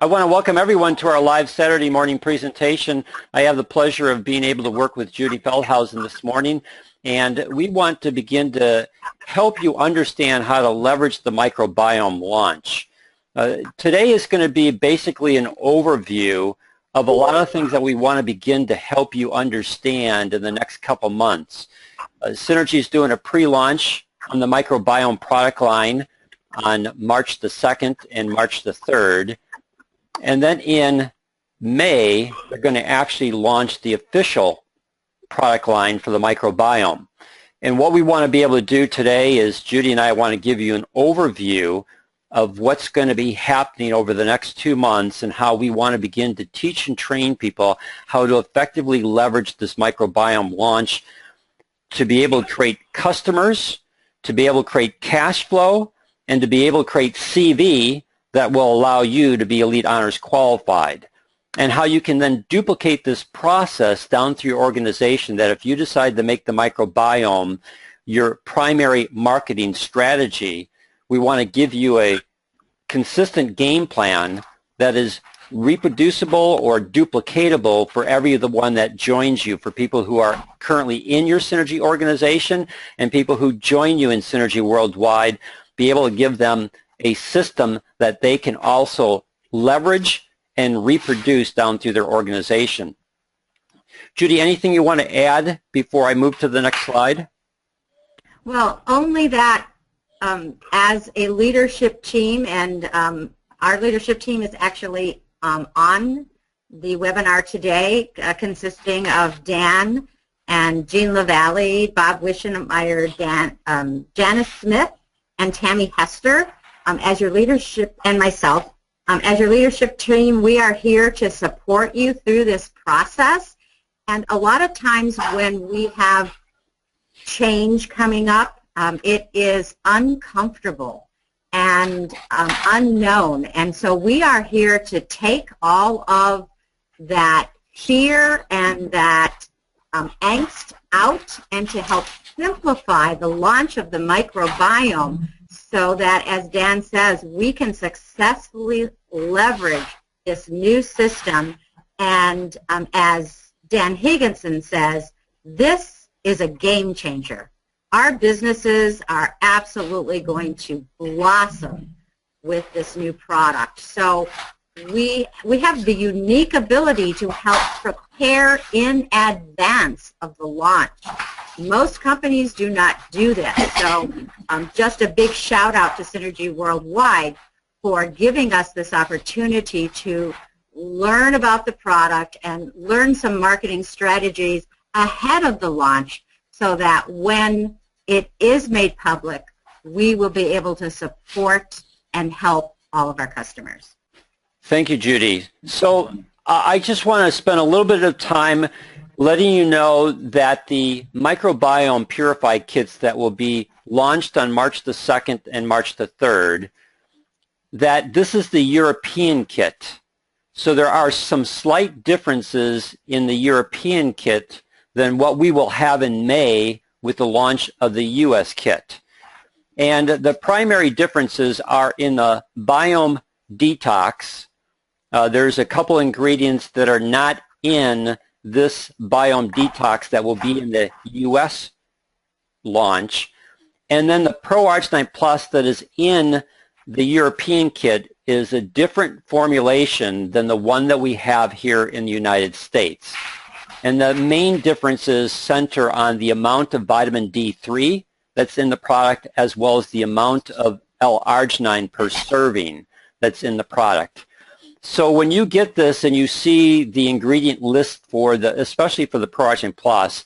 I want to welcome everyone to our live Saturday morning presentation. I have the pleasure of being able to work with Judy Feldhausen this morning, and we want to begin to help you understand how to leverage the microbiome launch. Today is going to be basically an overview of a lot of things that we want to begin to help you understand in the next couple months. Synergy is doing a pre-launch on the microbiome product line on March the 2nd and March the 3rd. And then in May, they're going to actually launch the official product line for the microbiome. And what we want to be able to do today is Judy and I want to give you an overview of what's going to be happening over the next 2 months and how we want to begin to teach and train people how to effectively leverage this microbiome launch to be able to create customers, to be able to create cash flow, and to be able to create CV that will allow you to be Elite Honors qualified, and how you can then duplicate this process down through your organization, that if you decide to make the microbiome your primary marketing strategy, we want to give you a consistent game plan that is reproducible or duplicatable for every one that joins you, for people who are currently in your Synergy organization and people who join you in Synergy worldwide, be able to give them a system that they can also leverage and reproduce down through their organization. Judy, anything you want to add before I move to the next slide? Well, only that as a leadership team, and our leadership team is actually on the webinar today, consisting of Dan and Jean LaValle, Bob Wishenmeyer, Janice Smith, and Tammy Hester. As your leadership, and myself, as your leadership team, we are here to support you through this process. And a lot of times when we have change coming up, it is uncomfortable and unknown. And so we are here to take all of that fear and that angst out and to help simplify the launch of the microbiome, so that, as Dan says, we can successfully leverage this new system. And as Dan Higginson says, this is a game changer. Our businesses are absolutely going to blossom with this new product. So we have the unique ability to help prepare in advance of the launch. Most companies do not do this. So just a big shout out to Synergy Worldwide for giving us this opportunity to learn about the product and learn some marketing strategies ahead of the launch, so that when it is made public, we will be able to support and help all of our customers. Thank you, Judy. So I just want to spend a little bit of time letting you know that the Microbiome Purified kits that will be launched on March the 2nd and March the 3rd, that this is the European kit. So there are some slight differences in the European kit than what we will have in May with the launch of the US kit. And the primary differences are in the Biome Detox. There's a couple ingredients that are not in this Biome Detox that will be in the US launch. And then the Pro Arginine Plus that is in the European kit is a different formulation than the one that we have here in the United States. And the main differences center on the amount of vitamin D3 that's in the product, as well as the amount of L-arginine per serving that's in the product. So when you get this and you see the ingredient list for the, especially for the Pro Arginine Plus,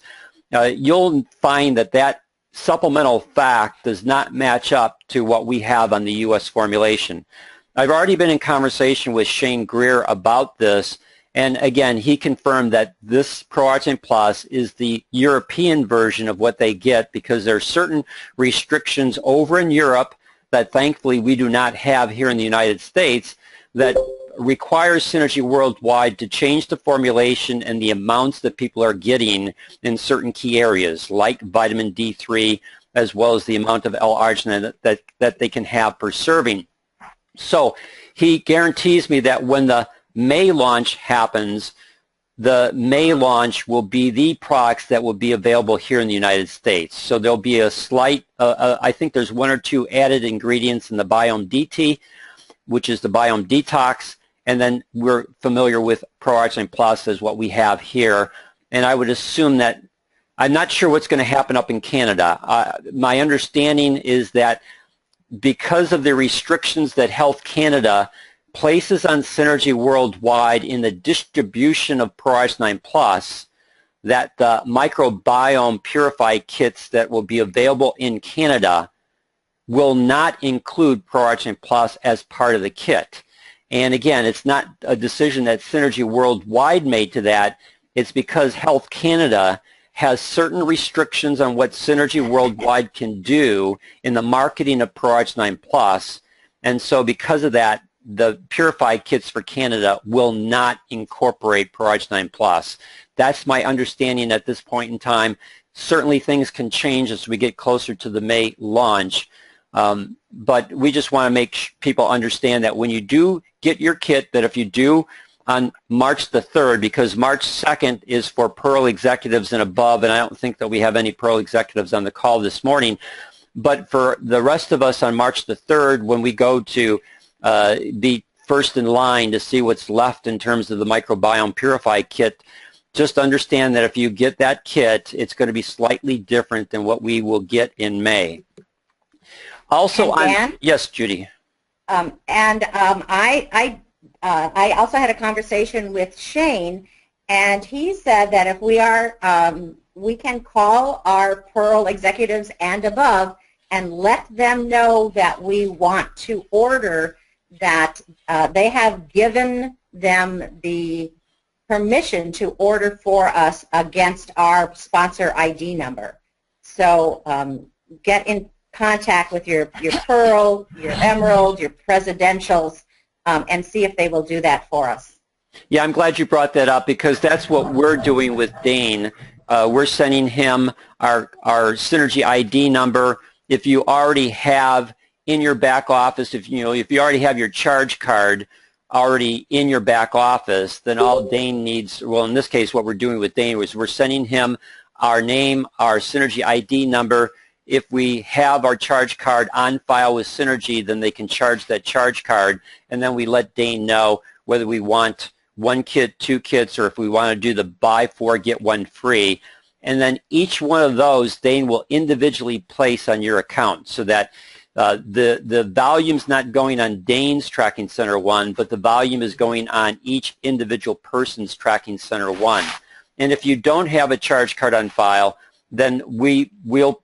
you'll find that that supplemental fact does not match up to what we have on the U.S. formulation. I've already been in conversation with Shane Greer about this, and again, he confirmed that this Pro Arginine Plus is the European version of what they get, because there are certain restrictions over in Europe that thankfully we do not have here in the United States that requires Synergy Worldwide to change the formulation and the amounts that people are getting in certain key areas, like vitamin D3, as well as the amount of L-arginine that they can have per serving. So he guarantees me that when the May launch happens, the May launch will be the products that will be available here in the United States. So there'll be a slight, I think there's 1 or 2 added ingredients in the Biome DT, which is the Biome Detox, and then we're familiar with ProArginine Plus as what we have here. And I would assume that, I'm not sure what's going to happen up in Canada. My understanding is that because of the restrictions that Health Canada places on Synergy worldwide in the distribution of ProArginine Plus, that the Microbiome Purified kits that will be available in Canada will not include ProArginine Plus as part of the kit. And again, it's not a decision that Synergy worldwide made to that. It's because Health Canada has certain restrictions on what Synergy worldwide can do in the marketing of ProArginine Plus. And so because of that, the Purified kits for Canada will not incorporate ProArginine Plus. That's my understanding at this point in time. Certainly things can change as we get closer to the May launch. But we just want to make people understand that when you do get your kit, that if you do on March the 3rd, because March 2nd is for Pearl executives and above, and I don't think that we have any Pearl executives on the call this morning, but for the rest of us on March the 3rd, when we go to be first in line to see what's left in terms of the Microbiome Purified kit, just understand that if you get that kit, it's going to be slightly different than what we will get in May. Also, yes, Judy. I also had a conversation with Shane, and he said that if we are, we can call our Pearl executives and above and let them know that we want to order, that they have given them the permission to order for us against our sponsor ID number. So get in contact with your Pearl, your Emerald, your Presidentials, and see if they will do that for us. Yeah, I'm glad you brought that up, because that's what we're doing with Dane. We're sending him our Synergy ID number. If you already have in your back office, if you already have your charge card already in your back office, then all Dane needs, well, in this case, what we're doing with Dane is we're sending him our name, our Synergy ID number. If we have our charge card on file with Synergy, then they can charge that charge card, and then we let Dane know whether we want 1 kit, 2 kits, or if we want to do the buy 4, get 1 free. And then each one of those, Dane will individually place on your account, so that the volume's not going on Dane's Tracking Center 1, but the volume is going on each individual person's Tracking Center 1. And if you don't have a charge card on file, then we will,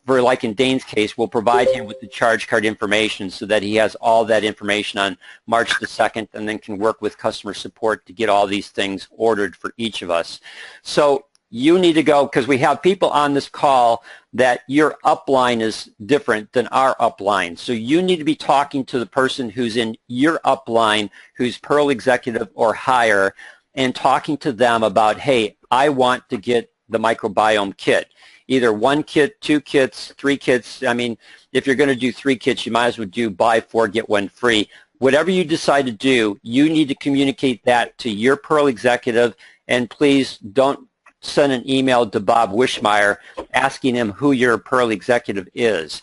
for like in Dane's case, we'll provide him with the charge card information so that he has all that information on March the 2nd, and then can work with customer support to get all these things ordered for each of us. So you need to go, because we have people on this call that your upline is different than our upline. So you need to be talking to the person who's in your upline, who's Pearl executive or higher, and talking to them about, hey, I want to get the microbiome kit. Either 1 kit, 2 kits, 3 kits. I mean, if you're going to do 3 kits, you might as well do buy 4, get 1 free. Whatever you decide to do, you need to communicate that to your Pearl executive, and please don't send an email to Bob Wishmeyer asking him who your Pearl executive is.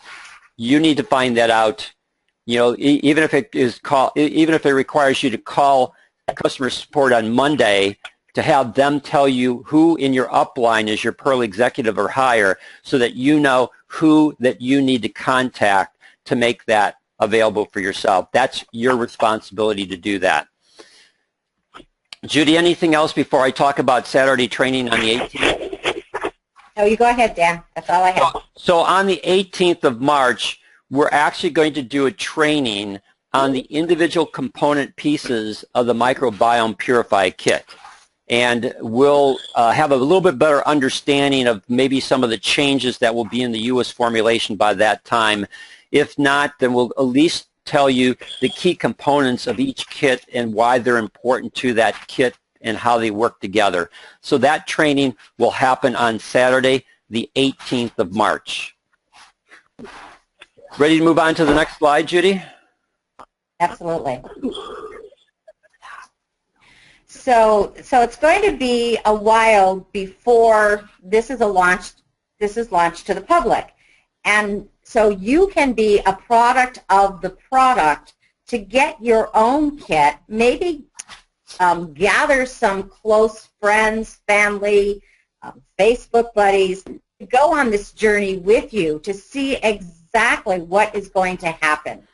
You need to find that out. You know, even if it requires you to call customer support on Monday to have them tell you who in your upline is your Pearl executive or higher, so that you know who that you need to contact to make that available for yourself. That's your responsibility to do that. Judy, anything else before I talk about Saturday training on the 18th? No, you go ahead, Dan. That's all I have. So on the 18th of March, we're actually going to do a training on the individual component pieces of the Microbiome Purified kit. And we'll have a little bit better understanding of maybe some of the changes that will be in the U.S. formulation by that time. If not, then we'll at least tell you the key components of each kit and why they're important to that kit and how they work together. So that training will happen on Saturday, the 18th of March. Ready to move on to the next slide, Judy? Absolutely. So it's going to be a while before this is launched to the public. And so you can be a product of the product to get your own kit, maybe gather some close friends, family, Facebook buddies, to go on this journey with you to see exactly what is going to happen.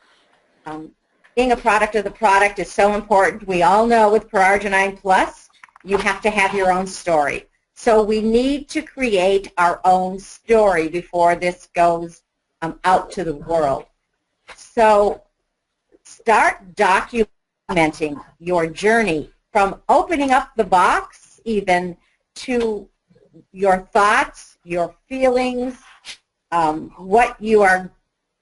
Being a product of the product is so important. We all know with Purified Plus, you have to have your own story. So we need to create our own story before this goes out to the world. So start documenting your journey from opening up the box even to your thoughts, your feelings, what you are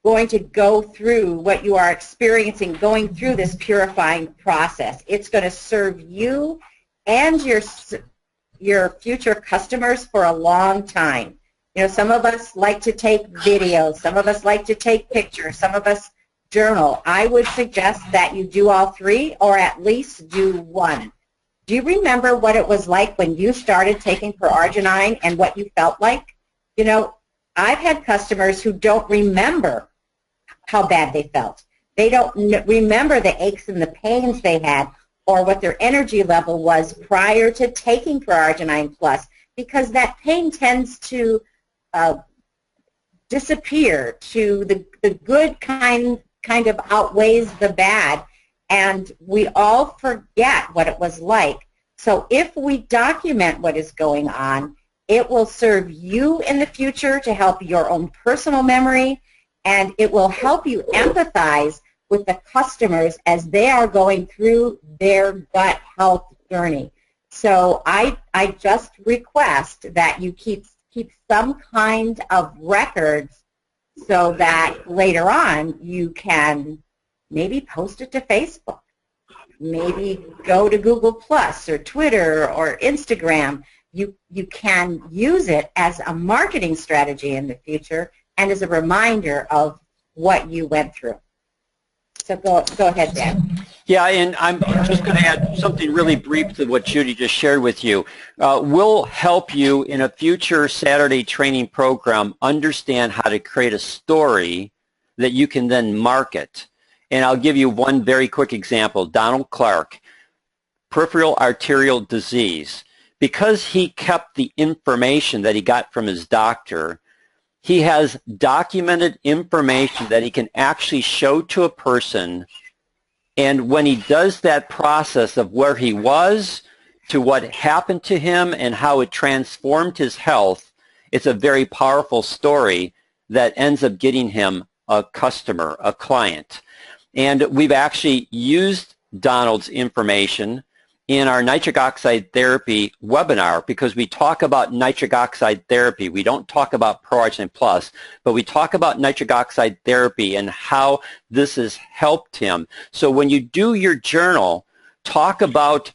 going to go through, what you are experiencing going through this purifying process. It's going to serve you and your future customers for a long time. You know, some of us like to take videos, some of us like to take pictures, some of us journal. I would suggest that you do all three or at least do one. Do you remember what it was like when you started taking Purified and what you felt like? You know, I've had customers who don't remember how bad they felt. They don't remember the aches and the pains they had or what their energy level was prior to taking Purified Plus, because that pain tends to disappear, to the good kind of outweighs the bad, and we all forget what it was like. So if we document what is going on, it will serve you in the future to help your own personal memory, and it will help you empathize with the customers as they are going through their gut health journey. So I just request that you keep some kind of records so that later on you can maybe post it to Facebook, maybe go to Google Plus or Twitter or Instagram. You can use it as a marketing strategy in the future and as a reminder of what you went through. So go ahead, Dan. Yeah, and I'm just going to add something really brief to what Judy just shared with you. We'll help you in a future Saturday training program understand how to create a story that you can then market. And I'll give you one very quick example. Donald Clark, peripheral arterial disease. Because he kept the information that he got from his doctor, he has documented information that he can actually show to a person, and when he does that process of where he was to what happened to him and how it transformed his health, it's a very powerful story that ends up getting him a customer, a client. And we've actually used Donald's information in our nitric oxide therapy webinar, because we talk about nitric oxide therapy. We don't talk about Purified Plus, but we talk about nitric oxide therapy and how this has helped him. So when you do your journal, talk about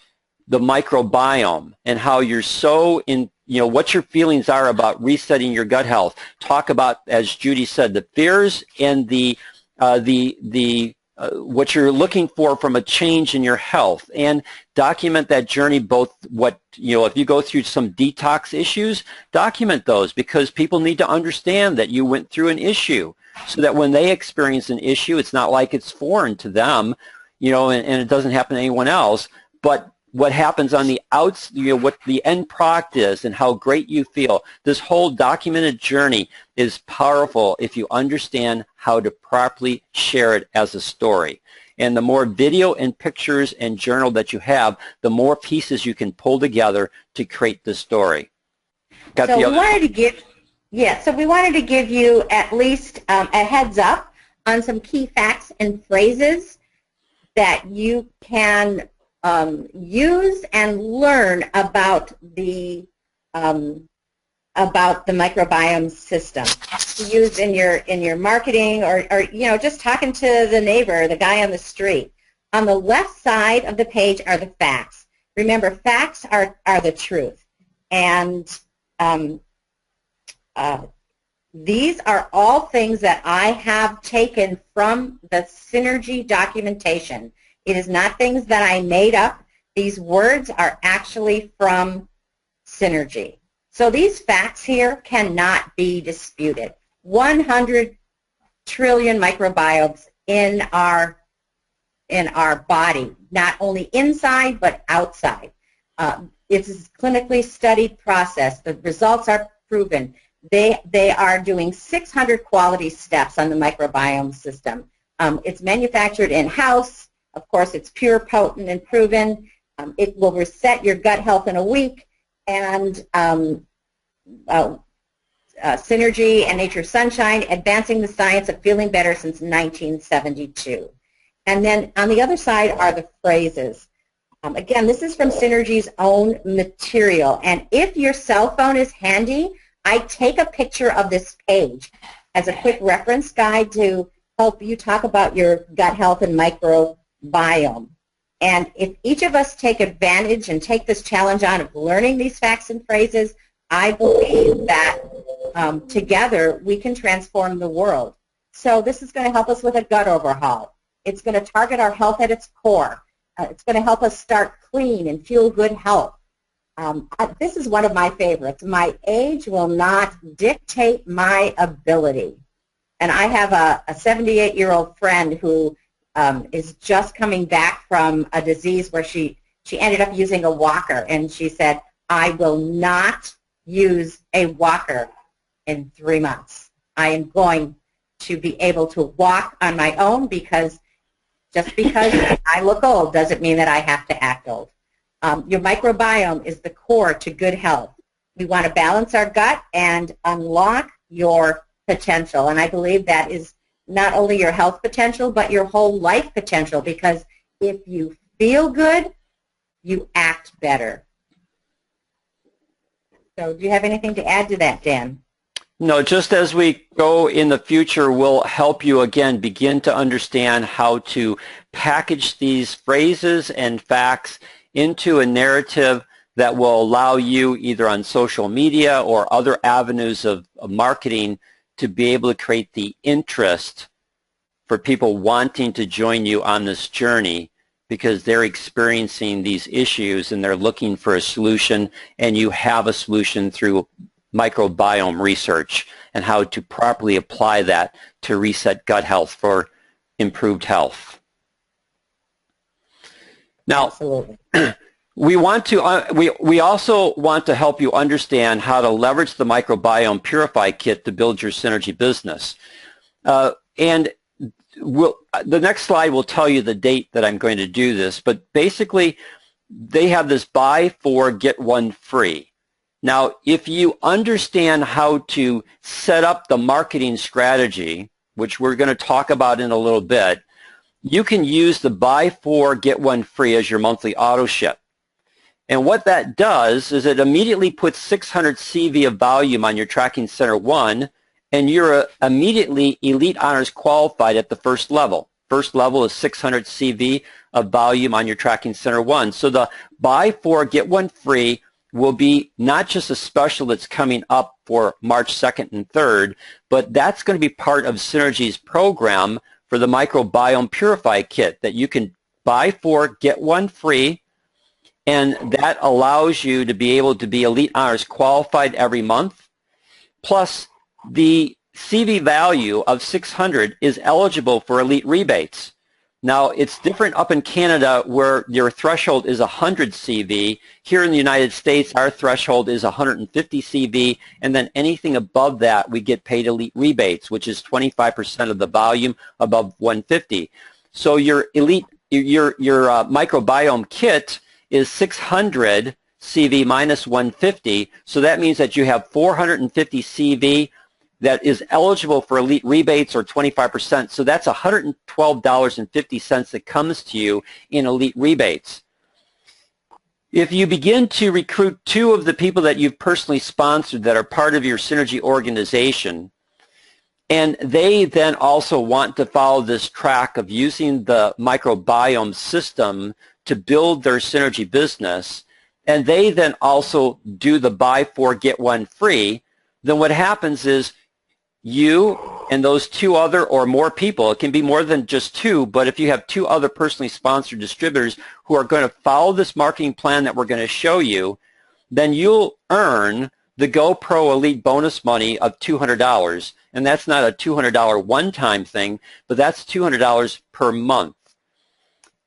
the microbiome and how you're so in, you know, what your feelings are about resetting your gut health. Talk about, as Judy said, the fears and the what you're looking for from a change in your health, and document that journey, both what, you know, if you go through some detox issues, document those, because people need to understand that you went through an issue so that when they experience an issue, it's not like it's foreign to them, you know, and it doesn't happen to anyone else, but what happens on the outs, you know, what the end product is and how great you feel. This whole documented journey is powerful if you understand how to properly share it as a story. And the more video and pictures and journal that you have, the more pieces you can pull together to create the story. So we wanted to give you at least a heads up on some key facts and phrases that you can use and learn about the microbiome system to use in your marketing, or you know, just talking to the neighbor, the guy on the street. On the left side of the page are the facts. Remember, facts are the truth, and These are all things that I have taken from the Synergy documentation. It is not things that I made up. These words are actually from Synergy. So these facts here cannot be disputed. 100 trillion microbiomes in our body, not only inside but outside. It's a clinically studied process. The results are proven. They are doing 600 quality steps on the microbiome system. It's manufactured in-house. Of course, it's pure, potent, and proven. It will reset your gut health in a week. And Synergy and Nature Sunshine, advancing the science of feeling better since 1972. And then on the other side are the phrases. Again, this is from Synergy's own material. And if your cell phone is handy, I take a picture of this page as a quick reference guide to help you talk about your gut health and microbiome. And if each of us take advantage and take this challenge on of learning these facts and phrases, I believe that together we can transform the world. So this is going to help us with a gut overhaul. It's going to target our health at its core. It's going to help us start clean and feel good health. This is one of my favorites. My age will not dictate my ability. And I have a 78-year-old friend who is just coming back from a disease where she ended up using a walker. And she said, I will not use a walker in 3 months. I am going to be able to walk on my own because just because I look old doesn't mean that I have to act old. Your microbiome is the core to good health. We want to balance our gut and unlock your potential. And I believe that is not only your health potential, but your whole life potential, because if you feel good, you act better. So do you have anything to add to that, Dan? No, just as we go in the future, we'll help you again begin to understand how to package these phrases and facts into a narrative that will allow you either on social media or other avenues of marketing to be able to create the interest for people wanting to join you on this journey because they're experiencing these issues and they're looking for a solution, and you have a solution through microbiome research and how to properly apply that to reset gut health for improved health. Now, absolutely. We also want to help you understand how to leverage the Microbiome Purified kit to build your Synergy business. And the next slide will tell you the date that I'm going to do this, but basically they have this buy 4, get 1 free. Now, if you understand how to set up the marketing strategy, which we're going to talk about in a little bit, you can use the buy 4, get 1 free as your monthly auto ship. And what that does is it immediately puts 600 CV of volume on your Tracking Center 1, and you're immediately Elite Honors qualified at the first level. First level is 600 CV of volume on your Tracking Center 1. So the buy 4, get 1 free will be not just a special that's coming up for March 2nd and 3rd, but that's going to be part of Synergy's program for the Microbiome Purified kit that you can buy 4, get 1 free, and that allows you to be able to be Elite Honors qualified every month. Plus, the CV value of 600 is eligible for elite rebates. Now, it's different up in Canada where your threshold is 100 CV. Here in the United States, our threshold is 150 CV, and then anything above that, we get paid elite rebates, which is 25% of the volume above 150. So your elite, your microbiome kit is 600 CV minus 150, so that means that you have 450 CV that is eligible for elite rebates or 25%. So that's $112.50 that comes to you in elite rebates. If you begin to recruit 2 of the people that you've personally sponsored that are part of your Synergy organization, and they then also want to follow this track of using the microbiome system to build their Synergy business, and they then also do the buy 4, get 1 free, then what happens is you and those two other or more people, it can be more than just two, but if you have two other personally sponsored distributors who are going to follow this marketing plan that we're going to show you, then you'll earn the GoPro Elite bonus money of $200. And that's not a $200 one-time thing, but that's $200 per month.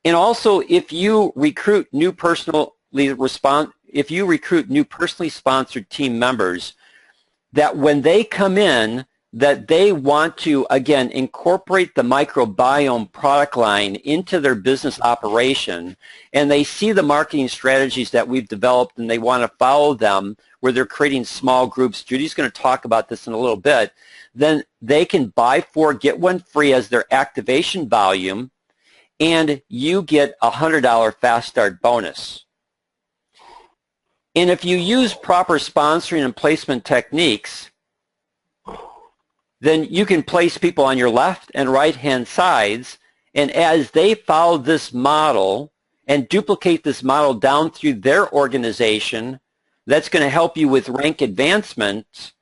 And also, if you recruit new personally sponsored team members, that when they come in, that they want to, again, incorporate the microbiome product line into their business operation, and they see the marketing strategies that we've developed and they want to follow them, where they're creating small groups. Judy's going to talk about this in a little bit. Then they can buy 4, get 1 free as their activation volume, and you get a $100 fast start bonus. And if you use proper sponsoring and placement techniques, then you can place people on your left and right-hand sides, and as they follow this model and duplicate this model down through their organization, that's going to help you with rank advancement,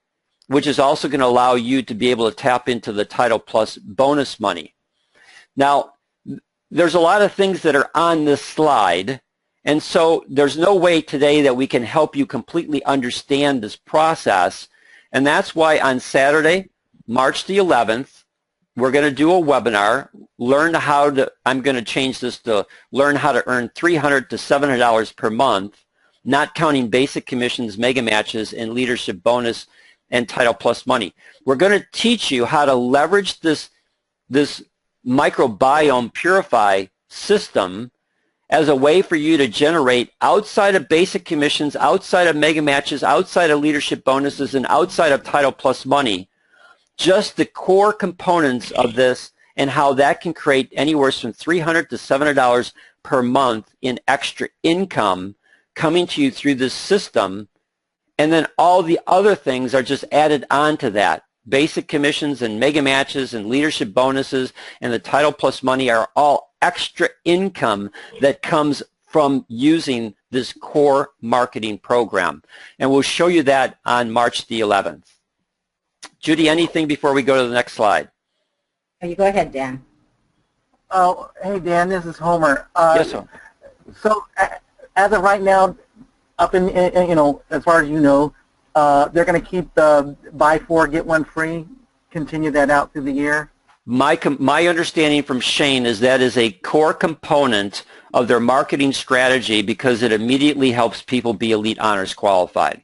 which is also going to allow you to be able to tap into the Title Plus bonus money. Now, there's a lot of things that are on this slide, and so there's no way today that we can help you completely understand this process, and that's why on Saturday, March the 11th, we're going to do a webinar, I'm going to change this to learn how to earn $300 to $700 per month, not counting basic commissions, mega matches, and leadership bonus and Title Plus money. We're going to teach you how to leverage this Microbiome Purify system as a way for you to generate outside of basic commissions, outside of mega matches, outside of leadership bonuses, and outside of Title Plus money, just the core components of this and how that can create anywhere from $300 to $700 per month in extra income coming to you through this system, and then all the other things are just added on to that. Basic commissions and mega matches and leadership bonuses and the Title Plus money are all extra income that comes from using this core marketing program. And we'll show you that on March the 11th. Judy, anything before we go to the next slide? Oh, you go ahead, Dan. Oh, hey, Dan, this is Homer. Yes, sir. So, as of right now, up in as far as you know, they're going to keep the buy 4, get 1 free, continue that out through the year? My understanding from Shane is that is a core component of their marketing strategy because it immediately helps people be Elite Honors qualified.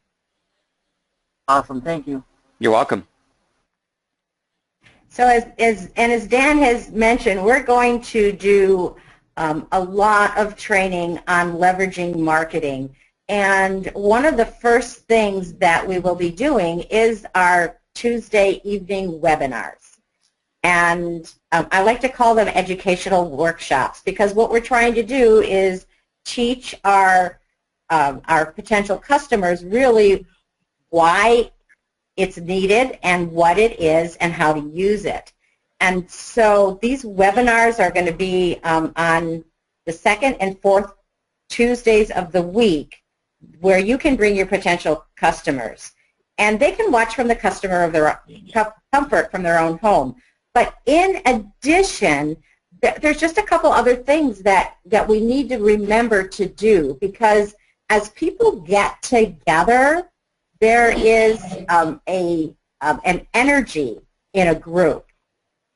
Awesome. Thank you. You're welcome. So as Dan has mentioned, we're going to do a lot of training on leveraging marketing. And one of the first things that we will be doing is our Tuesday evening webinars. And I like to call them educational workshops because what we're trying to do is teach our potential customers really why it's needed and what it is and how to use it. And so these webinars are going to be on the 2nd and 4th Tuesdays of the week, where you can bring your potential customers. And they can watch from the comfort from their own home. But in addition, there's just a couple other things that we need to remember to do, because as people get together, there is an energy in a group.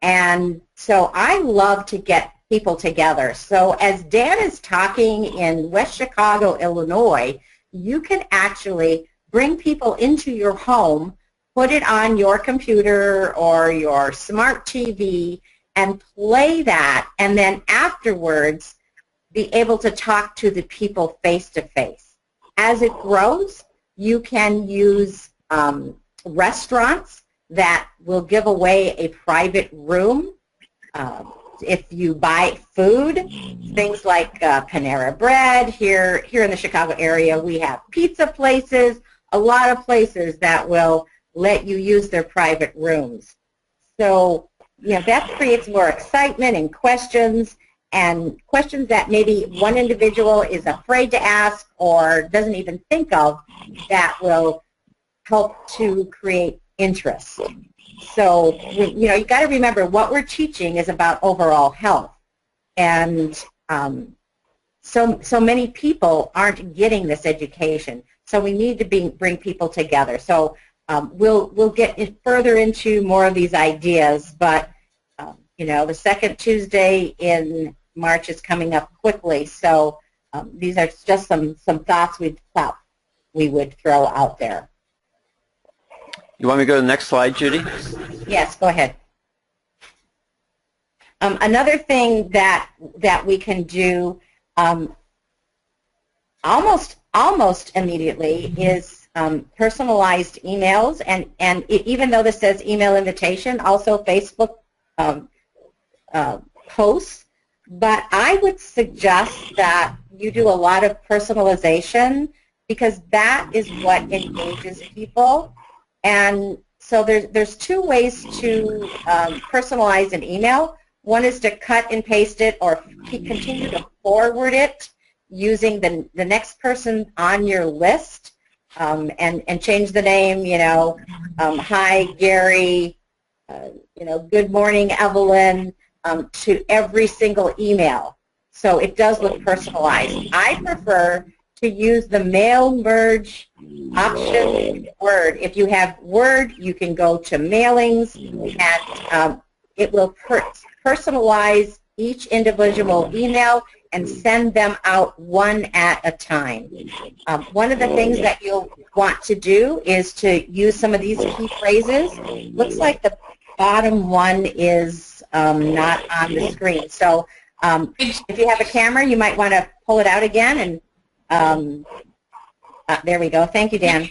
And so I love to get people together. So as Dan is talking in West Chicago, Illinois, you can actually bring people into your home, put it on your computer or your smart TV, and play that, and then afterwards be able to talk to the people face-to-face. As it grows, you can use restaurants that will give away a private room. If you buy food, things like Panera Bread, here in the Chicago area, we have pizza places, a lot of places that will let you use their private rooms. So, that creates more excitement and questions that maybe one individual is afraid to ask or doesn't even think of, that will help to create interest. So, you know, you got to remember what we're teaching is about overall health. And so many people aren't getting this education. So we need to bring people together. So we'll get further into more of these ideas, but you know, the second Tuesday in March is coming up quickly. So these are just some thoughts we thought we would throw out there. You want me to go to the next slide, Judy? Yes, go ahead. Another thing that we can do almost immediately is personalized emails, and even though this says email invitation, also Facebook posts. But I would suggest that you do a lot of personalization, because that is what engages people. And so there's two ways to personalize an email. One is to cut and paste it or continue to forward it using the next person on your list, and change the name, you know, hi Gary, you know, good morning Evelyn, to every single email. So it does look personalized. I prefer to use the mail merge option with Word. If you have Word, you can go to mailings, and it will personalize each individual email and send them out one at a time. One of the things that you'll want to do is to use some of these key phrases. Looks like the bottom one is not on the screen. So if you have a camera, you might want to pull it out again. And there we go. Thank you, Dan.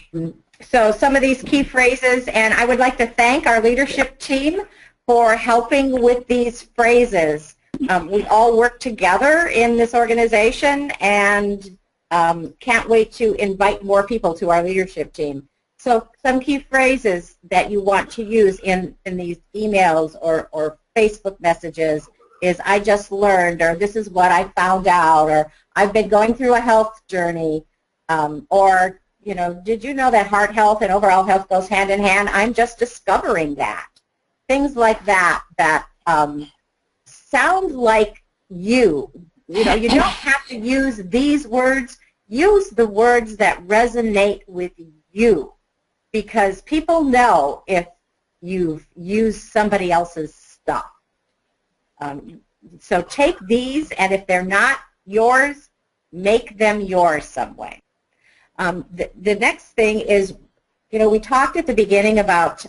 So some of these key phrases, and I would like to thank our leadership team for helping with these phrases. We all work together in this organization, and can't wait to invite more people to our leadership team. So some key phrases that you want to use in these emails or Facebook messages is I just learned, or this is what I found out, or I've been going through a health journey, or, you know, did you know that heart health and overall health goes hand in hand? I'm just discovering that. Things like that sound like you. You know, you don't have to use these words. Use the words that resonate with you, because people know if you've used somebody else's stuff. So take these, and if they're not yours, make them yours some way. The next thing is, you know, we talked at the beginning about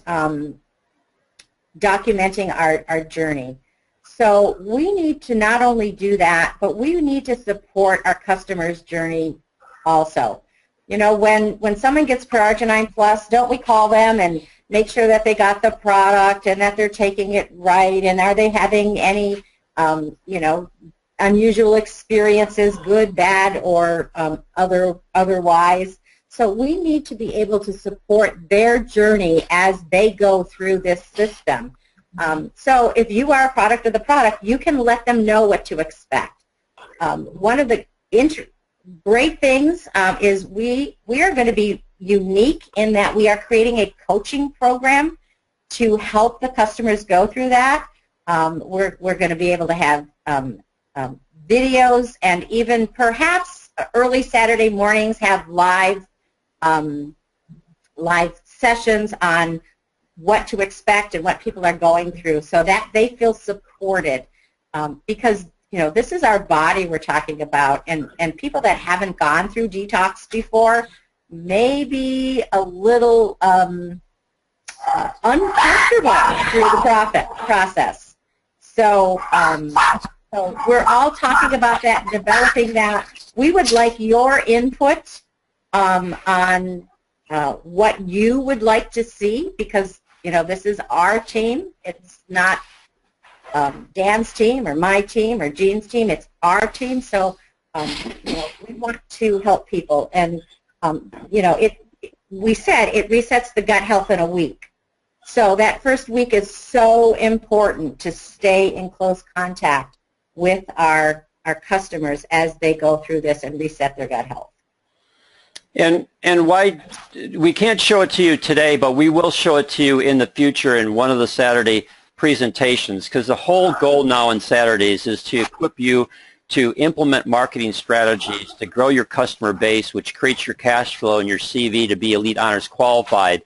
documenting our journey. So we need to not only do that, but we need to support our customers' journey also. You know, when someone gets Per-Arginine Plus, don't we call them and make sure that they got the product and that they're taking it right, and are they having any, you know, unusual experiences, good, bad, or otherwise. So we need to be able to support their journey as they go through this system. So if you are a product of the product, you can let them know what to expect. One of the great things is we are going to be unique in that we are creating a coaching program to help the customers go through that. We're going to be able to have videos, and even perhaps early Saturday mornings have live sessions on what to expect and what people are going through, so that they feel supported, because, you know, this is our body we're talking about, and people that haven't gone through detox before may be a little uncomfortable through the process. So, so we're all talking about that, developing that. We would like your input on what you would like to see, because, you know, this is our team. It's not Dan's team or my team or Jean's team. It's our team. So, you know, we want to help people. And, you know, we said it resets the gut health in a week. So that first week is so important to stay in close contact with our customers as they go through this and reset their gut health. And why we can't show it to you today, but we will show it to you in the future in one of the Saturday presentations, because the whole goal now on Saturdays is to equip you to implement marketing strategies to grow your customer base, which creates your cash flow and your CV to be Elite Honors qualified.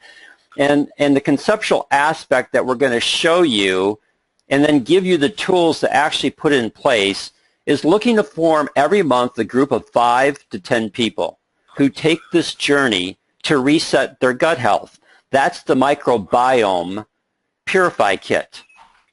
And the conceptual aspect that we're going to show you and then give you the tools to actually put it in place is looking to form every month a group of 5 to 10 people who take this journey to reset their gut health. That's the Microbiome Purified kit.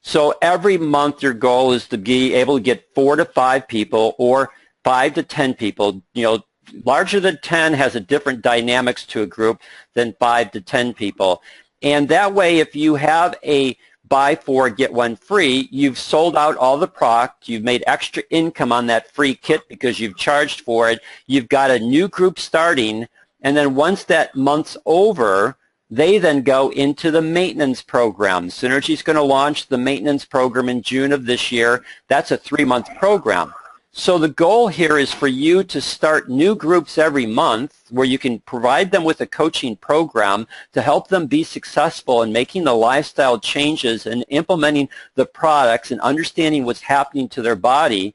So every month your goal is to be able to get 4 to 5 people or 5 to 10 people. You know, larger than 10 has a different dynamics to a group than 5 to 10 people. And that way, if you have a buy 4, get 1 free, you've sold out all the product, you've made extra income on that free kit because you've charged for it, you've got a new group starting, and then once that month's over, they then go into the maintenance program. Synergy's going to launch the maintenance program in June of this year. That's a 3-month program. So the goal here is for you to start new groups every month where you can provide them with a coaching program to help them be successful in making the lifestyle changes and implementing the products and understanding what's happening to their body.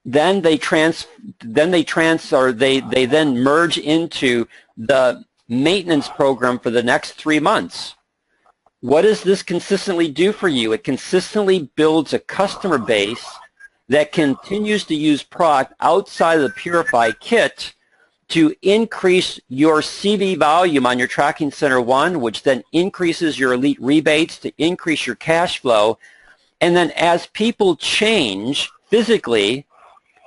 Then they then merge into the maintenance program for the next 3 months. What does this consistently do for you? It consistently builds a customer base that continues to use product outside of the Purified kit to increase your CV volume on your Tracking Center 1, which then increases your elite rebates to increase your cash flow. And then as people change physically,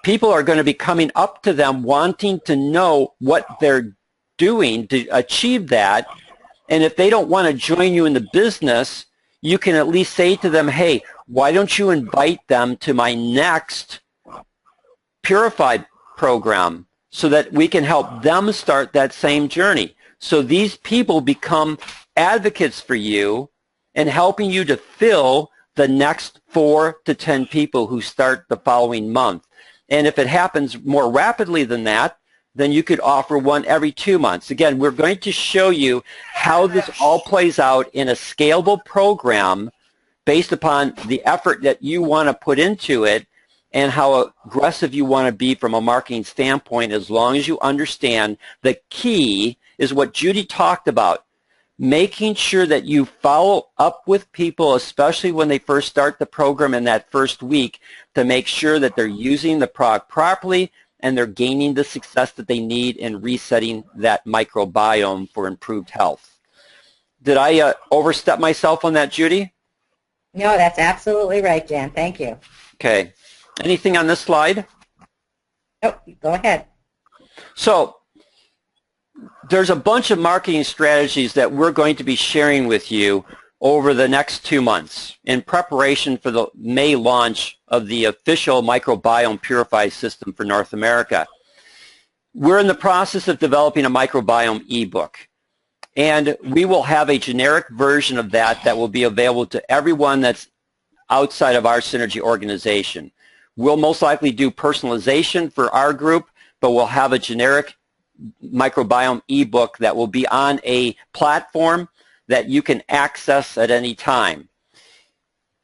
people are going to be coming up to them wanting to know what they're doing to achieve that. And if they don't want to join you in the business, you can at least say to them, hey, why don't you invite them to my next Purified program so that we can help them start that same journey. So these people become advocates for you and helping you to fill the next 4 to 10 people who start the following month. And if it happens more rapidly than that, then you could offer one every 2 months. Again, we're going to show you how this all plays out in a scalable program based upon the effort that you want to put into it and how aggressive you want to be from a marketing standpoint, as long as you understand the key is what Judy talked about, making sure that you follow up with people, especially when they first start the program in that first week, to make sure that they're using the product properly and they're gaining the success that they need in resetting that microbiome for improved health. Did I overstep myself on that, Judy? No, that's absolutely right, Jan. Thank you. Okay. Anything on this slide? Oh, go ahead. So there's a bunch of marketing strategies that we're going to be sharing with you over the next 2 months in preparation for the May launch of the official Microbiome Purified system for North America. We're in the process of developing a microbiome ebook, and we will have a generic version of that will be available to everyone that's outside of our Synergy organization. We'll most likely do personalization for our group, but we'll have a generic microbiome ebook that will be on a platform that you can access at any time.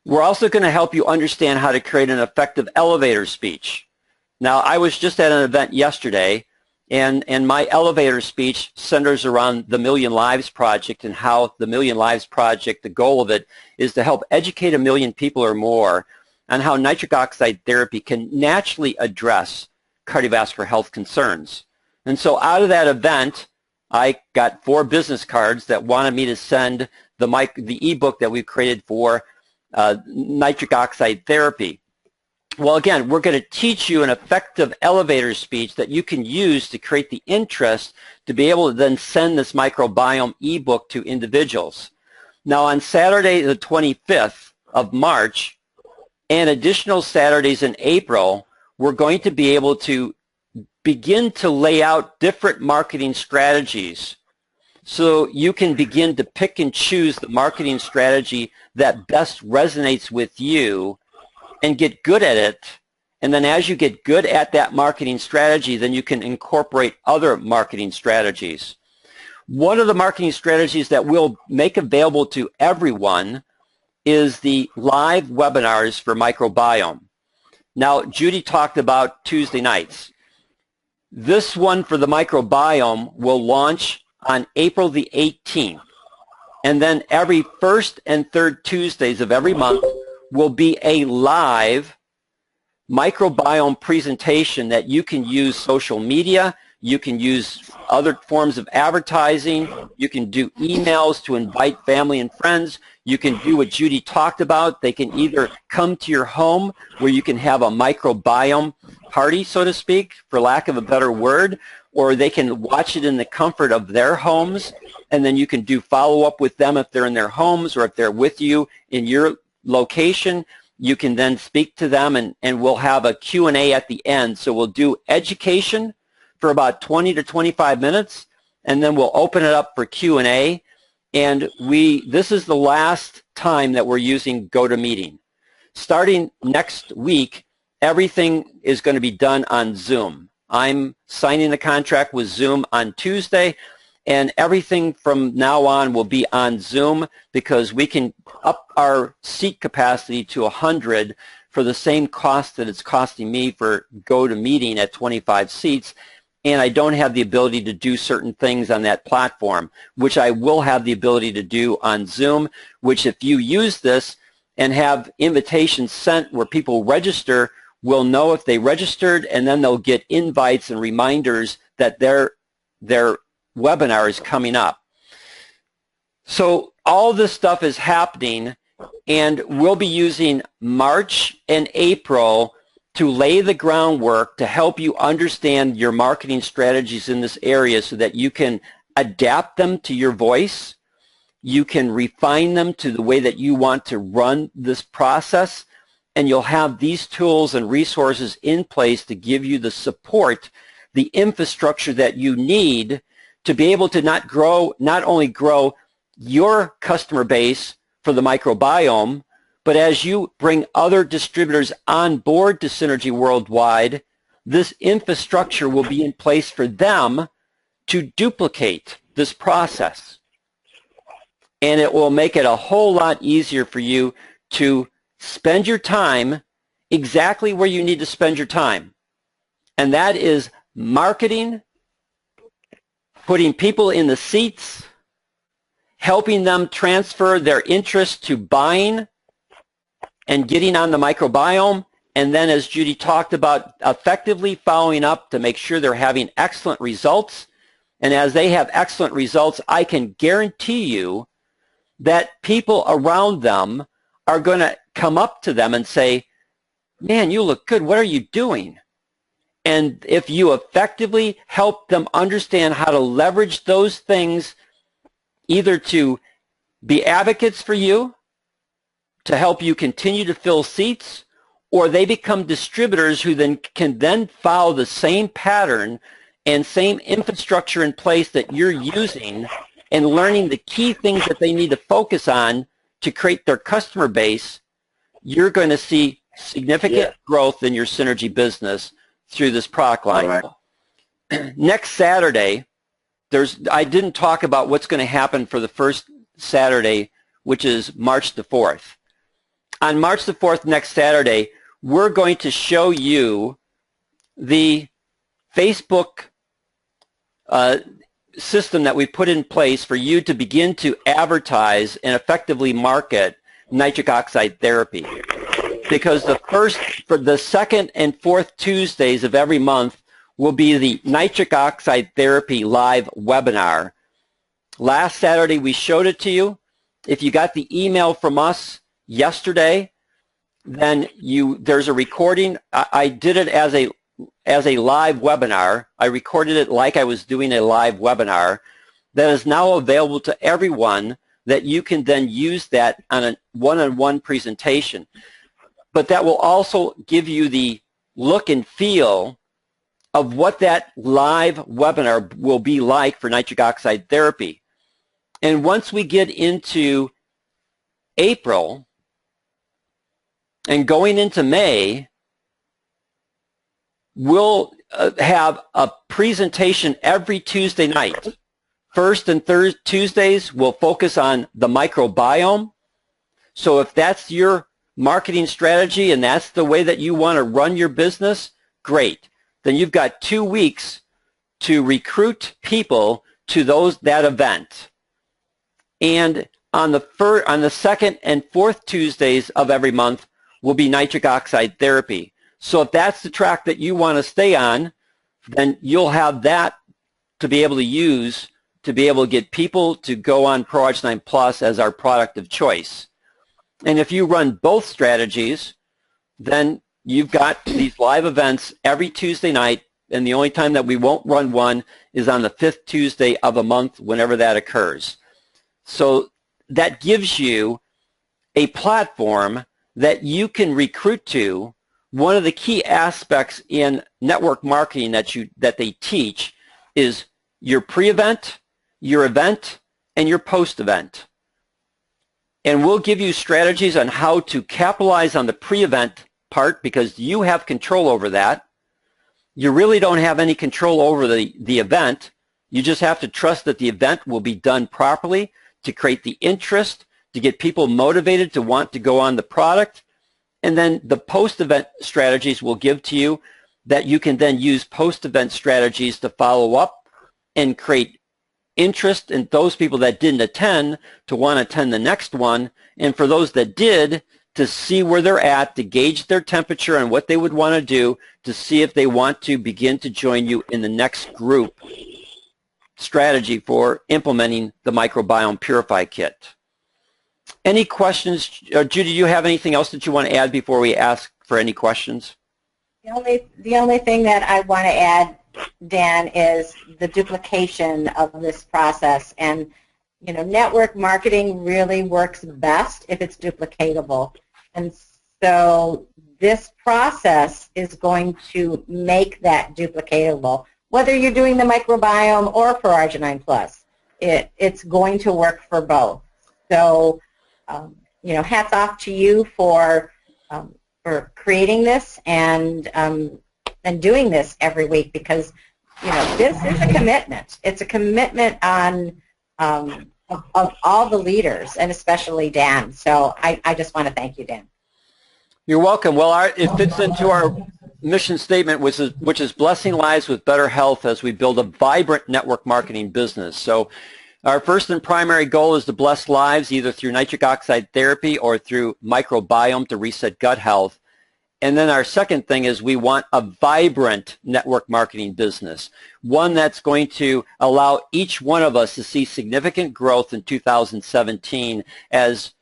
We're also going to help you understand how to create an effective elevator speech. Now, I was just at an event yesterday, and my elevator speech centers around the Million Lives Project and how the Million Lives Project, the goal of it, is to help educate 1 million people or more on how nitric oxide therapy can naturally address cardiovascular health concerns. And so out of that event, I got 4 business cards that wanted me to send the ebook that we've created for nitric oxide therapy. Well, again, we're going to teach you an effective elevator speech that you can use to create the interest to be able to then send this microbiome ebook to individuals. Now, on Saturday, the 25th of March, and additional Saturdays in April, we're going to be able to begin to lay out different marketing strategies so you can begin to pick and choose the marketing strategy that best resonates with you and get good at it And then as you get good at that marketing strategy, then you can incorporate other marketing strategies. One of the marketing strategies that we'll make available to everyone is the live webinars for microbiome. Now, Judy talked about Tuesday nights. This one for the microbiome will launch on April the 18th. And then every first and third Tuesdays of every month will be a live microbiome presentation that you can use social media, you can use other forms of advertising, you can do emails to invite family and friends, you can do what Judy talked about. They can either come to your home where you can have a microbiome party, so to speak, for lack of a better word, or they can watch it in the comfort of their homes, and then you can do follow-up with them if they're in their homes or if they're with you in your location. You can then speak to them, and we'll have a Q&A at the end. So we'll do education for about 20 to 25 minutes, and then we'll open it up for Q&A. And this is the last time that we're using GoToMeeting. Starting next week, everything is going to be done on Zoom. I'm signing the contract with Zoom on Tuesday, and everything from now on will be on Zoom because we can up our seat capacity to 100 for the same cost that it's costing me for GoToMeeting at 25 seats, and I don't have the ability to do certain things on that platform, which I will have the ability to do on Zoom, which if you use this and have invitations sent where people register, will know if they registered, and then they'll get invites and reminders that their webinar is coming up. So all this stuff is happening, and we'll be using March and April to lay the groundwork to help you understand your marketing strategies in this area so that you can adapt them to your voice, you can refine them to the way that you want to run this process, and you'll have these tools and resources in place to give you the support, the infrastructure that you need to be able to not only grow your customer base for the microbiome, but as you bring other distributors on board to Synergy Worldwide, this infrastructure will be in place for them to duplicate this process. And it will make it a whole lot easier for you to spend your time exactly where you need to spend your time. And that is marketing, putting people in the seats, helping them transfer their interest to buying and getting on the microbiome, and then as Judy talked about, effectively following up to make sure they're having excellent results. And as they have excellent results, I can guarantee you that people around them are going to come up to them and say, man, you look good. What are you doing? And if you effectively help them understand how to leverage those things either to be advocates for you, to help you continue to fill seats, or they become distributors who then can follow the same pattern and same infrastructure in place that you're using and learning the key things that they need to focus on to create their customer base, you're going to see significant growth in your Synergy business through this product line. Right. Next Saturday, I didn't talk about what's going to happen for the first Saturday, which is March the 4th. On March the 4th, next Saturday, we're going to show you the Facebook system that we put in place for you to begin to advertise and effectively market nitric oxide therapy. Because for the second and fourth Tuesdays of every month will be the nitric oxide therapy live webinar. Last Saturday we showed it to you. If you got the email from us yesterday, then there's a recording. I did it as a live webinar. I recorded it like I was doing a live webinar that is now available to everyone, that you can then use that on a one-on-one presentation. But that will also give you the look and feel of what that live webinar will be like for nitric oxide therapy. And once we get into April and going into May, we'll have a presentation every Tuesday night. First and third Tuesdays, we'll focus on the microbiome. So if that's your marketing strategy and that's the way that you want to run your business, great. Then you've got 2 weeks to recruit people to that event. And on the second and fourth Tuesdays of every month will be nitric oxide therapy. So if that's the track that you want to stay on, then you'll have that to be able to use to be able to get people to go on ProArgi-9 Plus as our product of choice. And if you run both strategies, then you've got these live events every Tuesday night, and the only time that we won't run one is on the 5th Tuesday of a month, whenever that occurs. So that gives you a platform that you can recruit to. One of the key aspects in network marketing that they teach is your pre-event, your event, and your post-event. And we'll give you strategies on how to capitalize on the pre-event part, because you have control over that. You really don't have any control over the event. You just have to trust that the event will be done properly to create the interest, to get people motivated to want to go on the product. And then the post-event strategies will give to you that you can then use post-event strategies to follow up and create interest in those people that didn't attend to want to attend the next one, and for those that did, to see where they're at, to gauge their temperature and what they would want to do to see if they want to begin to join you in the next group strategy for implementing the Microbiome Purified Kit. Any questions? Judy, do you have anything else that you want to add before we ask for any questions? The only thing that I want to add, Dan, is the duplication of this process. And, you know, network marketing really works best if it's duplicatable. And so this process is going to make that duplicatable. Whether you're doing the microbiome or ProArgi-9 Plus, it's going to work for both. So, you know, hats off to you for creating this and doing this every week, because, you know, this is a commitment. It's a commitment on of all the leaders, and especially Dan. So I just want to thank you, Dan. You're welcome. Well, it fits into our mission statement, which is blessing lives with better health as we build a vibrant network marketing business. So our first and primary goal is to bless lives either through nitric oxide therapy or through microbiome to reset gut health. And then our second thing is we want a vibrant network marketing business, one that's going to allow each one of us to see significant growth in 2017 as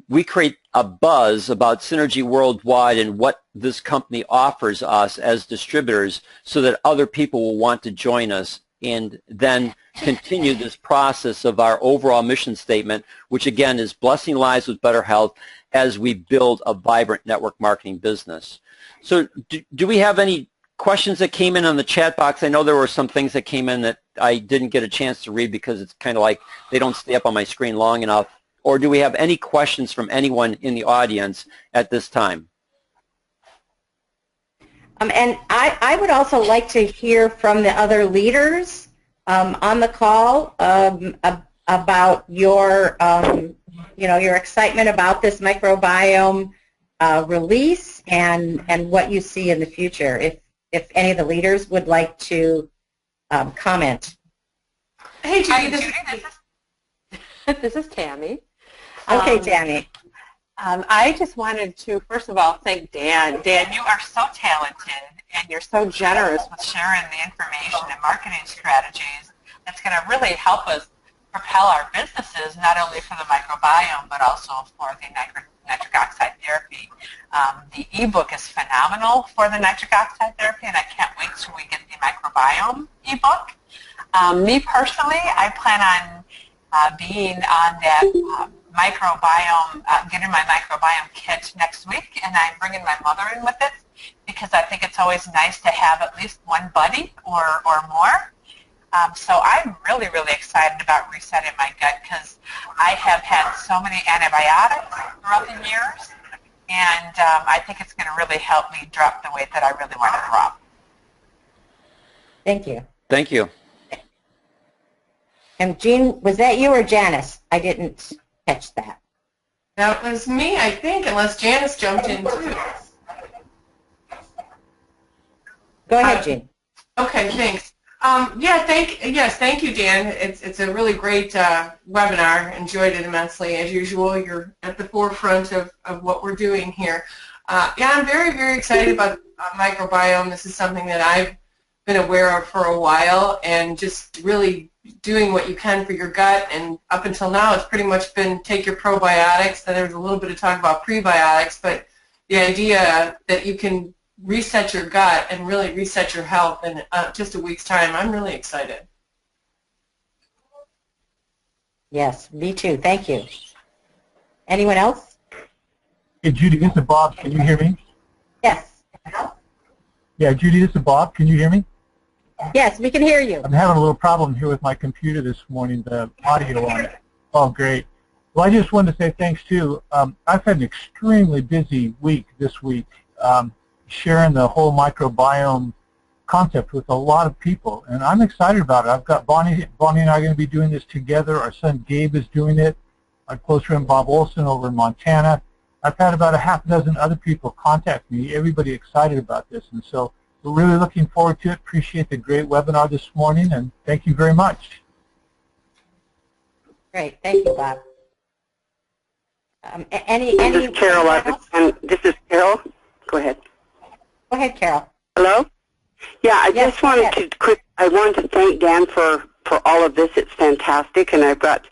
we create a buzz about Synergy Worldwide and what this company offers us as distributors so that other people will want to join us, and then continue this process of our overall mission statement, which again is blessing lives with better health as we build a vibrant network marketing business. So do we have any questions that came in on the chat box? I know there were some things that came in that I didn't get a chance to read because it's kind of like they don't stay up on my screen long enough. Or do we have any questions from anyone in the audience at this time? And I would also like to hear from the other leaders on the call about your, you know, your excitement about this microbiome release and what you see in the future. If any of the leaders would like to comment. Hey, Judy, this is Tammy. Okay, Tammy. I just wanted to, first of all, thank Dan. Dan, you are so talented, and you're so generous with sharing the information and marketing strategies that's going to really help us propel our businesses, not only for the microbiome, but also for the nitric oxide therapy. The ebook is phenomenal for the nitric oxide therapy, and I can't wait till we get the microbiome ebook. Me personally, I plan on being on that microbiome, getting my microbiome kit next week, and I'm bringing my mother in with it because I think it's always nice to have at least one buddy or more. So I'm really, really excited about resetting my gut because I have had so many antibiotics throughout the years, and I think it's going to really help me drop the weight that I really want to drop. Thank you. Thank you. And Jean, was that you or Janice? I didn't catch that. That was me, I think, unless Janice jumped in too. Go ahead, Jean. Okay, thanks. Thank you, Dan. It's a really great webinar. Enjoyed it immensely. As usual, you're at the forefront of what we're doing here. I'm very, very excited about microbiome. This is something that I've been aware of for a while, and just really doing what you can for your gut. And up until now, it's pretty much been take your probiotics. Then there was a little bit of talk about prebiotics, but the idea that you can reset your gut and really reset your health in just a week's time, I'm really excited. Yes, me too. Thank you. Anyone else? Hey, Judy, this is Bob. Can you hear me? Yes. Yeah, Judy, this is Bob. Can you hear me? Yes, we can hear you. I'm having a little problem here with my computer this morning, the audio on it. Oh, great. Well, I just wanted to say thanks, too. I've had an extremely busy week this week, sharing the whole microbiome concept with a lot of people, and I'm excited about it. I've got Bonnie and I are going to be doing this together. Our son Gabe is doing it. Our close friend Bob Olson over in Montana. I've had about a half dozen other people contact me, everybody excited about this, and so we're really looking forward to it. Appreciate the great webinar this morning, and thank you very much. Great, thank you, Bob. Any This is Cheryl. This is Cheryl. Go ahead. Go ahead, Carol. Hello? Yeah, I Yes, just wanted I wanted to thank Dan for all of this. It's fantastic, and I've got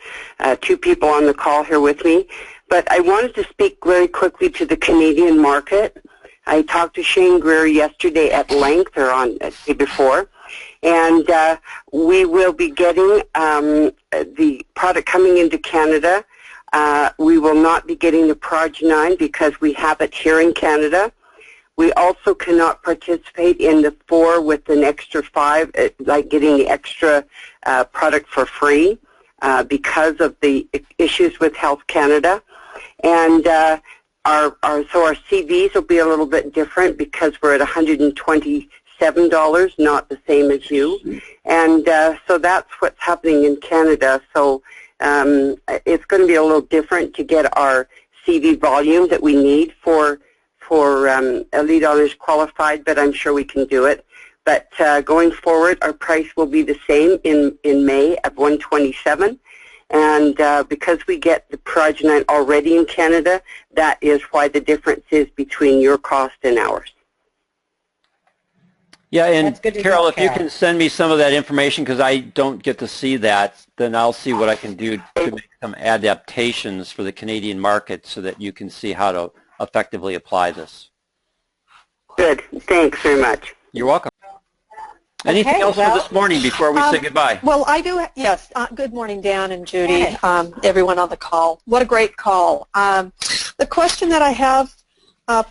two people on the call here with me. But I wanted to speak very quickly to the Canadian market. I talked to Shane Greer yesterday at length, or on the day before, and we will be getting the product coming into Canada. We will not be getting the Progenine because we have it here in Canada. We also cannot participate in the 4 with an extra 5, like getting the extra product for free because of the issues with Health Canada. And our CVs will be a little bit different because we're at $127, not the same as you. And so that's what's happening in Canada. So it's going to be a little different to get our CV volume that we need for Elite Honors Qualified, but I'm sure we can do it. But going forward, our price will be the same in May of $127. And because we get the Progenine already in Canada, that is why the difference is between your cost and ours. Yeah, and Carol, if you Carol. can send me some of that information, because I don't get to see that, then I'll see what I can do to make some adaptations for the Canadian market so that you can see how to effectively apply this. Good. Thanks very much. You're welcome. Anything else for this morning before we say goodbye? Well, I do, yes. Good morning, Dan and Judy, everyone on the call. What a great call. The question that I have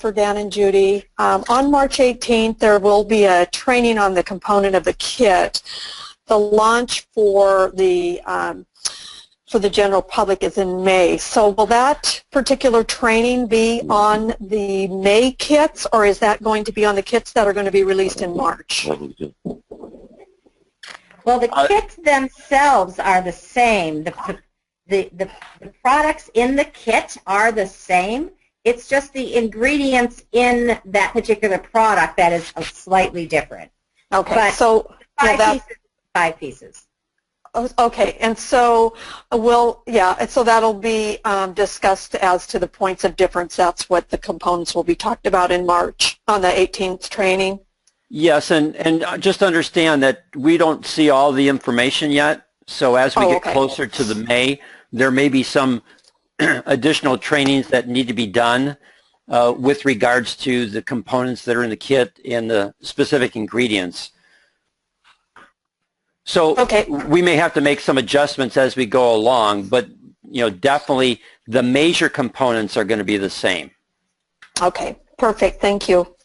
for Dan and Judy, on March 18th, there will be a training on the component of the kit. The launch for the general public is in May. So will that particular training be on the May kits, or is that going to be on the kits that are going to be released in March? Well, the kits themselves are the same. The products in the kit are the same. It's just the ingredients in that particular product that is slightly different. Okay, but so five pieces. Okay, and so so that'll be discussed as to the points of difference. That's what the components will be talked about in March on the 18th training. Yes, and just understand that we don't see all the information yet. So as we get closer to the May, there may be some additional trainings that need to be done with regards to the components that are in the kit and the specific ingredients. So we may have to make some adjustments as we go along, but definitely the major components are going to be the same. Okay, perfect. Thank you.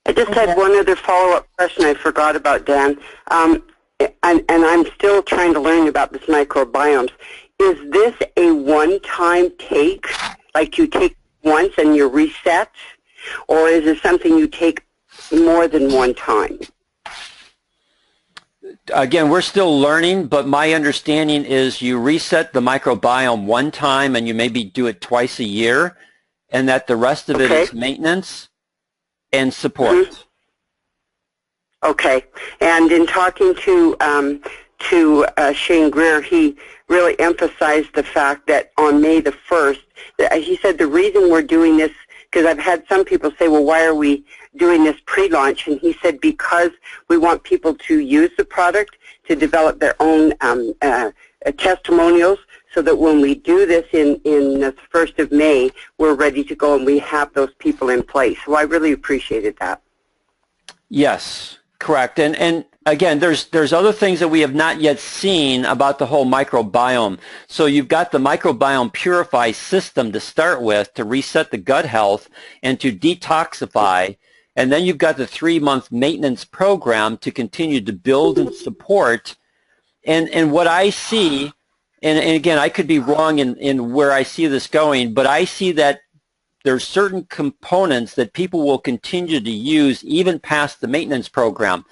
I just had one other follow-up question I forgot about, Dan, and I'm still trying to learn about this microbiomes. Is this a one-time take, like you take once and you reset, or is it something you take more than one time? again, we're still learning, but my understanding is you reset the microbiome one time and you maybe do it twice a year, and that the rest of it is maintenance and support. Mm-hmm. Okay. And in talking to Shane Greer, he really emphasized the fact that on May the 1st, he said the reason we're doing this, because I've had some people say, well, why are we doing this pre-launch? And he said because we want people to use the product, to develop their own testimonials, so that when we do this in the 1st of May, we're ready to go and we have those people in place. So I really appreciated that. Yes, correct. And again, there's other things that we have not yet seen about the whole microbiome. So you've got the Microbiome Purify system to start with to reset the gut health and to detoxify. And then you've got the 3-month maintenance program to continue to build and support. And what I see, and again, I could be wrong in where I see this going, but I see that there's certain components that people will continue to use even past the maintenance program.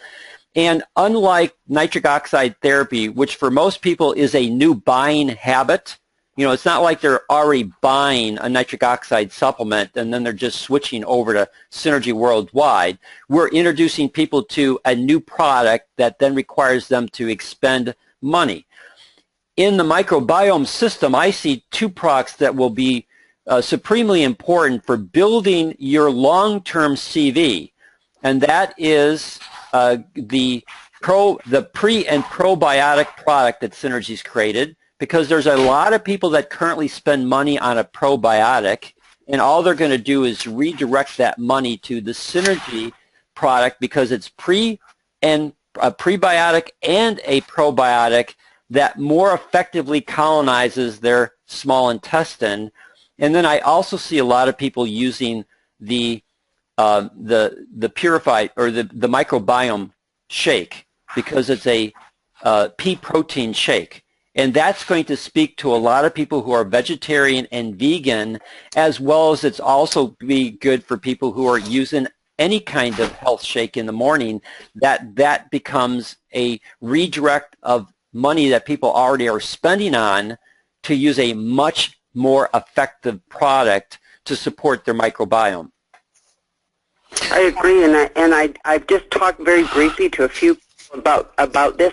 And unlike nitric oxide therapy, which for most people is a new buying habit, it's not like they're already buying a nitric oxide supplement and then they're just switching over to Synergy Worldwide. We're introducing people to a new product that then requires them to expend money. In the microbiome system, I see 2 products that will be supremely important for building your long-term CV, and that is the pre and probiotic product that Synergy's created, because there's a lot of people that currently spend money on a probiotic, and all they're going to do is redirect that money to the Synergy product because it's a prebiotic and a probiotic that more effectively colonizes their small intestine. And then I also see a lot of people using the Purified or the microbiome shake because it's a pea protein shake. And that's going to speak to a lot of people who are vegetarian and vegan, as well as it's also be good for people who are using any kind of health shake in the morning, that becomes a redirect of money that people already are spending on to use a much more effective product to support their microbiome. I agree, and I've just talked very briefly to a few people about this,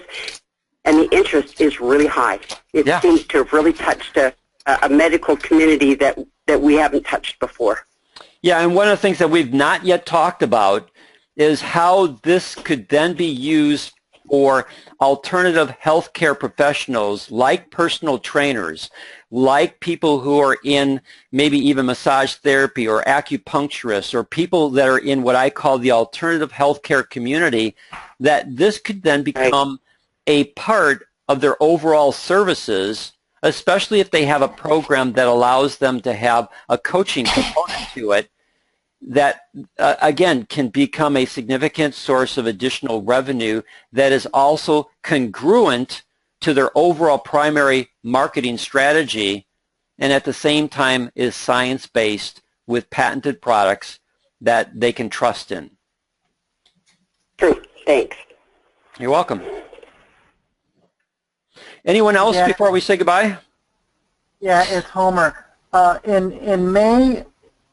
and the interest is really high. It seems to have really touched a medical community that we haven't touched before. Yeah, and one of the things that we've not yet talked about is how this could then be used for alternative healthcare professionals like personal trainers, like people who are in maybe even massage therapy or acupuncturists or people that are in what I call the alternative healthcare community, that this could then become a part of their overall services, especially if they have a program that allows them to have a coaching component to it that, again, can become a significant source of additional revenue that is also congruent to their overall primary marketing strategy and at the same time is science-based with patented products that they can trust in. True. Thanks. You're welcome. Anyone else before we say goodbye? Yeah, it's Homer. In May,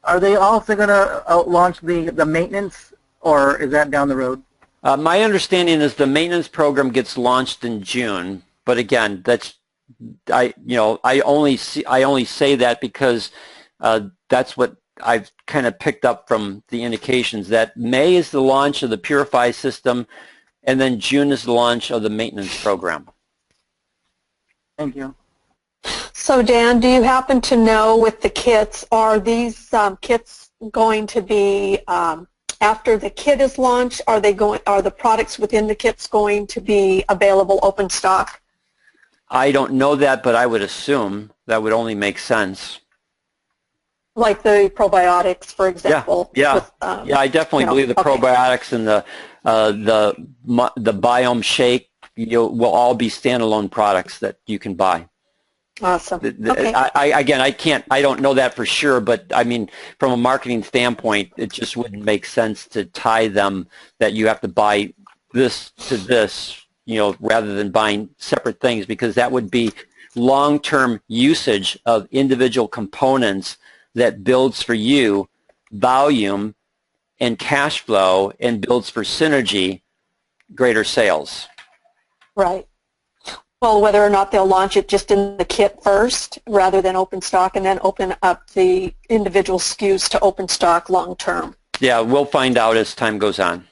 are they also going to launch the maintenance, or is that down the road? My understanding is the maintenance program gets launched in June, but again, I only say that because that's what I've kind of picked up from the indications that May is the launch of the Purify system, and then June is the launch of the maintenance program. Thank you. So Dan, do you happen to know with the kits, are these kits going to be after the kit is launched? Are the products within the kits going to be available open stock? I don't know that, but I would assume that would only make sense. Like the probiotics, for example. Yeah, I definitely believe the probiotics and the biome shake will all be standalone products that you can buy. Awesome. Okay. I don't know that for sure, but I mean, from a marketing standpoint, it just wouldn't make sense to tie them that you have to buy this to this, rather than buying separate things, because that would be long-term usage of individual components that builds for you volume and cash flow and builds for synergy, greater sales. Right. Well, whether or not they'll launch it just in the kit first rather than open stock, and then open up the individual SKUs to open stock long term. Yeah, we'll find out as time goes on.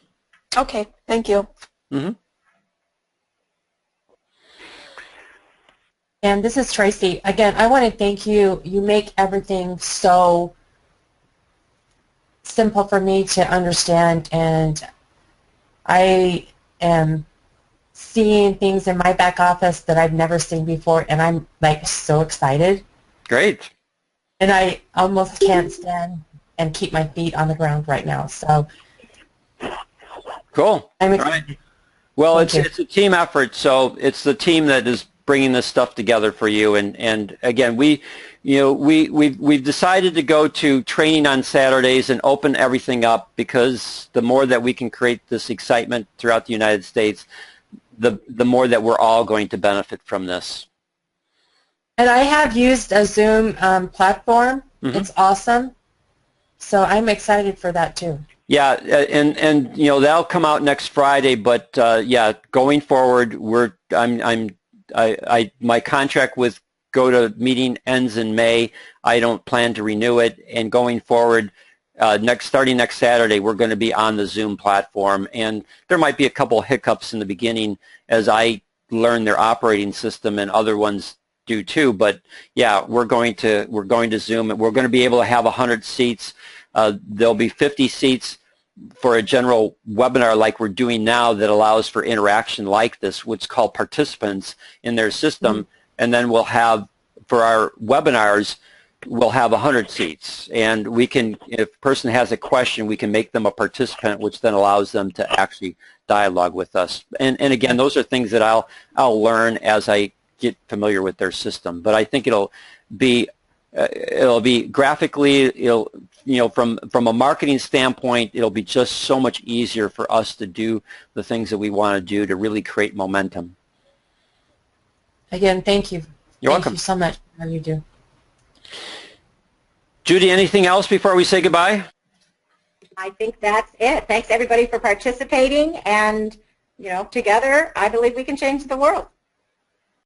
Okay, thank you. Mm-hmm. And this is Tracy. Again, I want to thank you. You make everything so simple for me to understand, and I am seeing things in my back office that I've never seen before, and I'm like so excited. Great. And I almost can't stand and keep my feet on the ground right now. So cool. I'm All excited. right. Well, Thank it's a team effort, so it's the team that is bringing this stuff together for you. And again, we've decided to go to training on Saturdays and open everything up, because the more that we can create this excitement throughout the United States, the more that we're all going to benefit from this. And I have used a Zoom platform. Mm-hmm. It's awesome. So I'm excited for that too. Yeah, and that'll come out next Friday. But yeah, going forward, my contract with GoToMeeting ends in May. I don't plan to renew it, and going forward, starting next Saturday, we're going to be on the Zoom platform, and there might be a couple hiccups in the beginning as I learn their operating system, and other ones do too. But yeah, we're going to Zoom, and we're going to be able to have 100 seats. There'll be 50 seats for a general webinar like we're doing now that allows for interaction like this, what's called participants in their system. Mm-hmm. And then we'll have, for our webinars, we'll have 100 seats. And we can, if a person has a question, we can make them a participant, which then allows them to actually dialogue with us. And again, those are things that I'll learn as I get familiar with their system. But I think it'll be graphically, from a marketing standpoint, it'll be just so much easier for us to do the things that we want to do to really create momentum. Again, thank you. You're welcome. Thank you so much for what you do. Judy, anything else before we say goodbye? I think that's it. Thanks everybody for participating, and together I believe we can change the world.